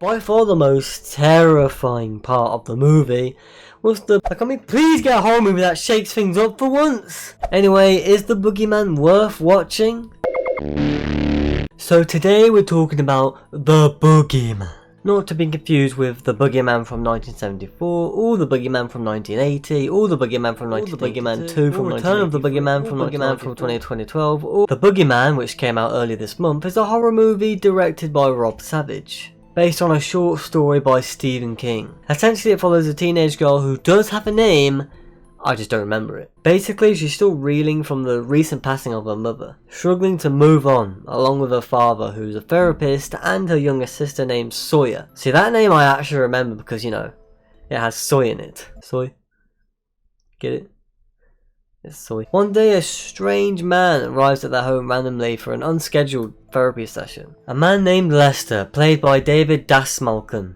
By far the most terrifying part of the movie was please get a horror movie that shakes things up for once! Anyway, is the Boogeyman worth watching? So today we're talking about the Boogeyman. Not to be confused with the Boogeyman from 1974, or the Boogeyman from 1980, or the Boogeyman from 1982, the Boogeyman 2 from Return of the Boogeyman from 2012, or The Boogeyman, which came out earlier this month, is a horror movie directed by Rob Savage, based on a short story by Stephen King. Essentially it follows a teenage girl who does have a name, I just don't remember it. Basically, she's still reeling from the recent passing of her mother, struggling to move on, along with her father who's a therapist and her younger sister named Sawyer. See, that name I actually remember because, you know, it has soy in it. Soy? Get it? It's soy. One day a strange man arrives at their home randomly for an unscheduled therapy session. A man named Lester, played by David Dastmalchian,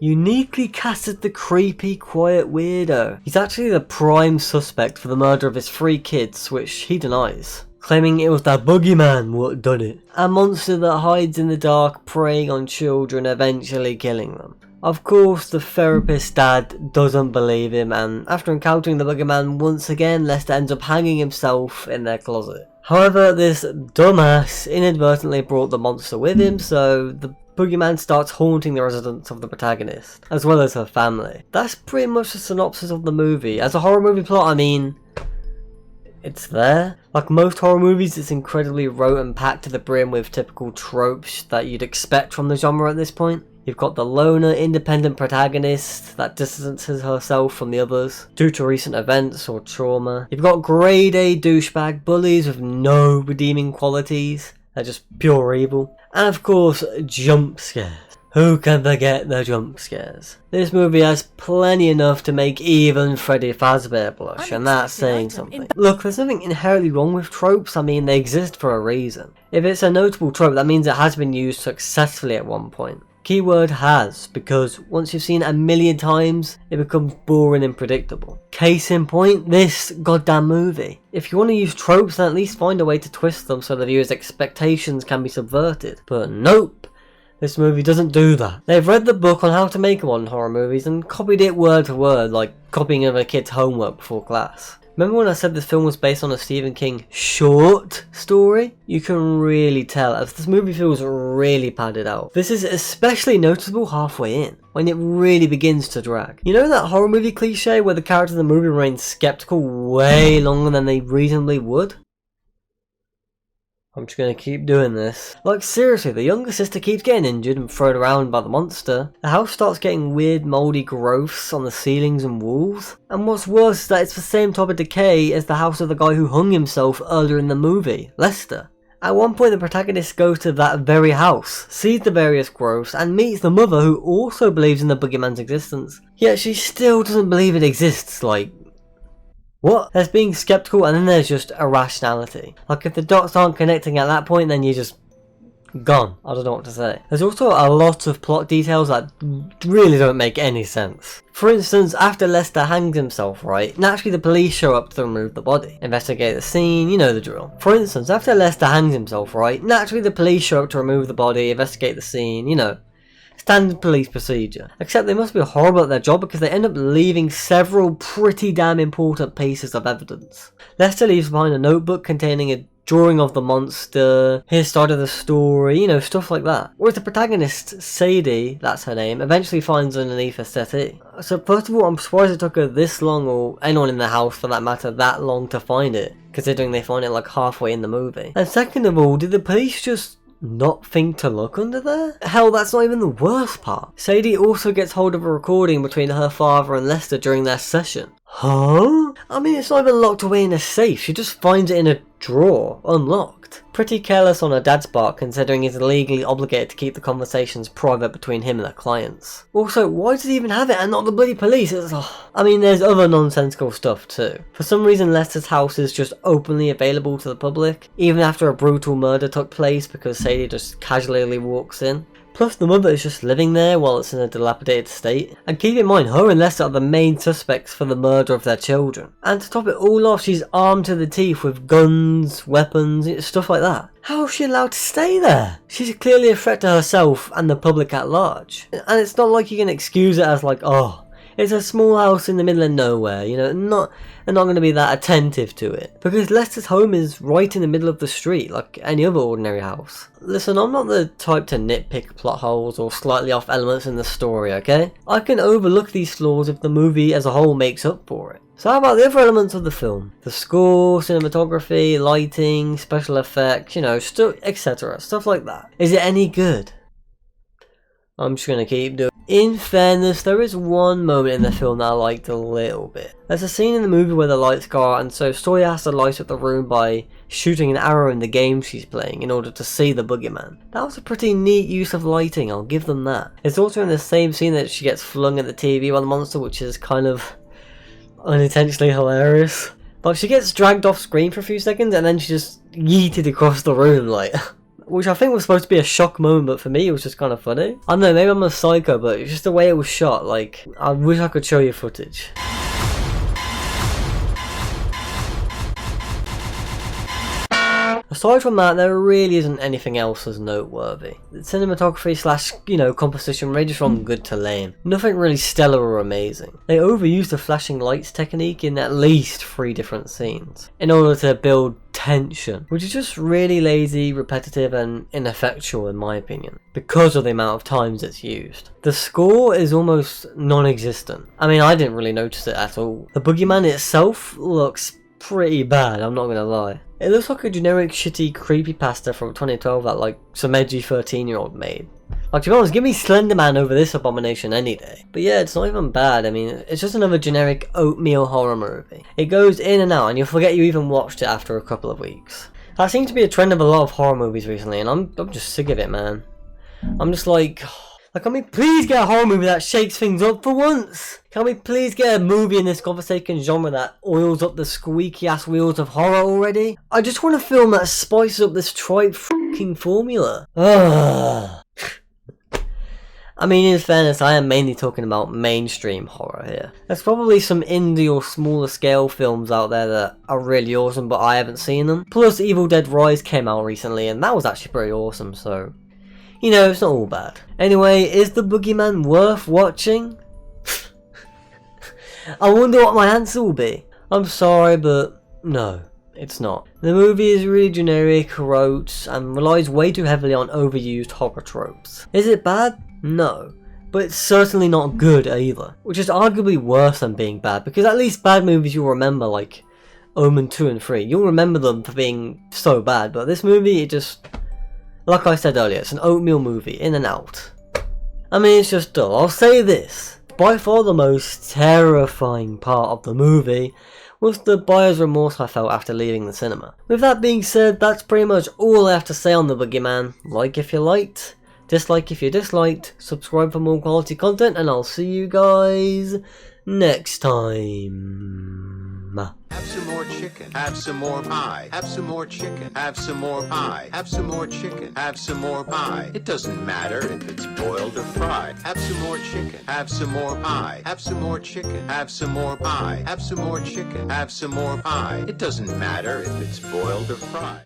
uniquely cast as the creepy, quiet weirdo. He's actually the prime suspect for the murder of his 3 kids, which he denies, claiming it was the Boogeyman what done it. A monster that hides in the dark, preying on children, eventually killing them. Of course, the therapist's dad doesn't believe him, and after encountering the Boogeyman once again, Lester ends up hanging himself in their closet. However, this dumbass inadvertently brought the monster with him, so the Boogeyman starts haunting the residence of the protagonist, as well as her family. That's pretty much the synopsis of the movie. As a horror movie plot, I mean, it's there. Like most horror movies, it's incredibly rote and packed to the brim with typical tropes that you'd expect from the genre at this point. You've got the loner, independent protagonist that distances herself from the others due to recent events or trauma. You've got grade A douchebag bullies with no redeeming qualities. They're just pure evil. And of course, jump scares. Who can forget the jump scares? This movie has plenty enough to make even Freddy Fazbear blush, and that's saying something. Look, there's nothing inherently wrong with tropes. I mean, they exist for a reason. If it's a notable trope, that means it has been used successfully at one point. Keyword has, because once you've seen it a million times, it becomes boring and predictable. Case in point, this goddamn movie. If you want to use tropes, then at least find a way to twist them so the viewer's expectations can be subverted. But nope, this movie doesn't do that. They've read the book on how to make modern horror movies and copied it word for word, like copying of a kid's homework before class. Remember when I said this film was based on a Stephen King short story? You can really tell, as this movie feels really padded out. This is especially noticeable halfway in, when it really begins to drag. You know that horror movie cliche where the characters in the movie remain skeptical way longer than they reasonably would? I'm just gonna keep doing this. Like seriously, the younger sister keeps getting injured and thrown around by the monster. The house starts getting weird mouldy growths on the ceilings and walls. And what's worse is that it's the same type of decay as the house of the guy who hung himself earlier in the movie, Lester. At one point the protagonist goes to that very house, sees the various growths, and meets the mother who also believes in the Boogeyman's existence. Yet she still doesn't believe it exists, like... what? There's being skeptical and then there's just irrationality. Like if the dots aren't connecting at that point, then you're just gone. I don't know what to say. There's also a lot of plot details that really don't make any sense. For instance, after Lester hangs himself, right, naturally the police show up to remove the body, investigate the scene, you know the drill. For instance, after Lester hangs himself, right, naturally the police show up to remove the body, investigate the scene, you know. Standard police procedure. Except they must be horrible at their job because they end up leaving several pretty damn important pieces of evidence. Lester leaves behind a notebook containing a drawing of the monster, his side of the story, you know, stuff like that. Whereas the protagonist, Sadie, that's her name, eventually finds underneath a settee. So first of all, I'm surprised it took her this long, or anyone in the house for that matter, that long to find it, considering they find it like halfway in the movie. And second of all, did the police just not think to look under there? Hell, that's not even the worst part. Sadie also gets hold of a recording between her father and Lester during their session. Huh? I mean, it's not even locked away in a safe, she just finds it in a drawer, unlocked. Pretty careless on her dad's part, considering he's legally obligated to keep the conversations private between him and the clients. Also, why does he even have it and not the bloody police? I mean, there's other nonsensical stuff too. For some reason, Lester's house is just openly available to the public, even after a brutal murder took place because Sadie just casually walks in. Plus the mother is just living there while it's in a dilapidated state. And keep in mind, her and Lester are the main suspects for the murder of their children. And to top it all off, she's armed to the teeth with guns, weapons, stuff like that. How is she allowed to stay there? She's clearly a threat to herself and the public at large. And it's not like you can excuse it as like, oh, it's a small house in the middle of nowhere, you know, they're not going to be that attentive to it. Because Lester's home is right in the middle of the street, like any other ordinary house. Listen, I'm not the type to nitpick plot holes or slightly off elements in the story, okay? I can overlook these flaws if the movie as a whole makes up for it. So how about the other elements of the film? The score, cinematography, lighting, special effects, you know, etc. Stuff like that. Is it any good? I'm just going to keep doing. In fairness, there is one moment in the film that I liked a little bit. There's a scene in the movie where the lights go out, and so Sawyer has to light up the room by shooting an arrow in the game she's playing in order to see the boogeyman. That was a pretty neat use of lighting, I'll give them that. It's also in the same scene that she gets flung at the TV by the monster, which is kind of unintentionally hilarious. Like, she gets dragged off screen for a few seconds and then she just yeeted across the room, like... Which I think was supposed to be a shock moment, but for me it was just kind of funny. I don't know, maybe I'm a psycho, but it's just the way it was shot. Like, I wish I could show you footage. Aside from that, there really isn't anything else as noteworthy. The cinematography slash, you know, composition ranges from good to lame. Nothing really stellar or amazing. They overused the flashing lights technique in at least 3 different scenes in order to build tension, which is just really lazy, repetitive and ineffectual in my opinion, because of the amount of times it's used. The score is almost non-existent. I mean, I didn't really notice it at all. The boogeyman itself looks pretty bad, I'm not gonna lie. It looks like a generic shitty creepypasta from 2012 that like some edgy 13-year-old made. Like, to be honest, give me Slenderman over this abomination any day. But yeah, it's not even bad. I mean, it's just another generic oatmeal horror movie. It goes in and out and you'll forget you even watched it after a couple of weeks. That seems to be a trend of a lot of horror movies recently, and I'm just sick of it, man. I'm just like, can we please get a horror movie that shakes things up for once? Can we please get a movie in this godforsaken genre that oils up the squeaky ass wheels of horror already? I just want a film that spices up this tripe fucking formula. Ugh. I mean, in fairness, I am mainly talking about mainstream horror here. There's probably some indie or smaller scale films out there that are really awesome, but I haven't seen them. Plus, Evil Dead Rise came out recently, and that was actually pretty awesome, so... You know, it's not all bad. Anyway, is The Boogeyman worth watching? I wonder what my answer will be. I'm sorry, but no, it's not. The movie is really generic, rote, and relies way too heavily on overused horror tropes. Is it bad? No. But it's certainly not good either. Which is arguably worse than being bad, because at least bad movies you'll remember, like Omen 2 and 3. You'll remember them for being so bad, but this movie, it just... Like I said earlier, it's an oatmeal movie, in and out. I mean, it's just dull. I'll say this. By far the most terrifying part of the movie was the buyer's remorse I felt after leaving the cinema. With that being said, that's pretty much all I have to say on The Boogeyman. Like if you liked, dislike if you disliked, subscribe for more quality content, and I'll see you guys next time. Have some more chicken. Have some more pie. Have some more chicken. Have some more pie. Have some more chicken. Have some more pie. It doesn't matter if it's boiled or fried. Have some more chicken. Have some more pie. Have some more chicken. Have some more pie. Have some more chicken. Have some more pie. It doesn't matter if it's boiled or fried.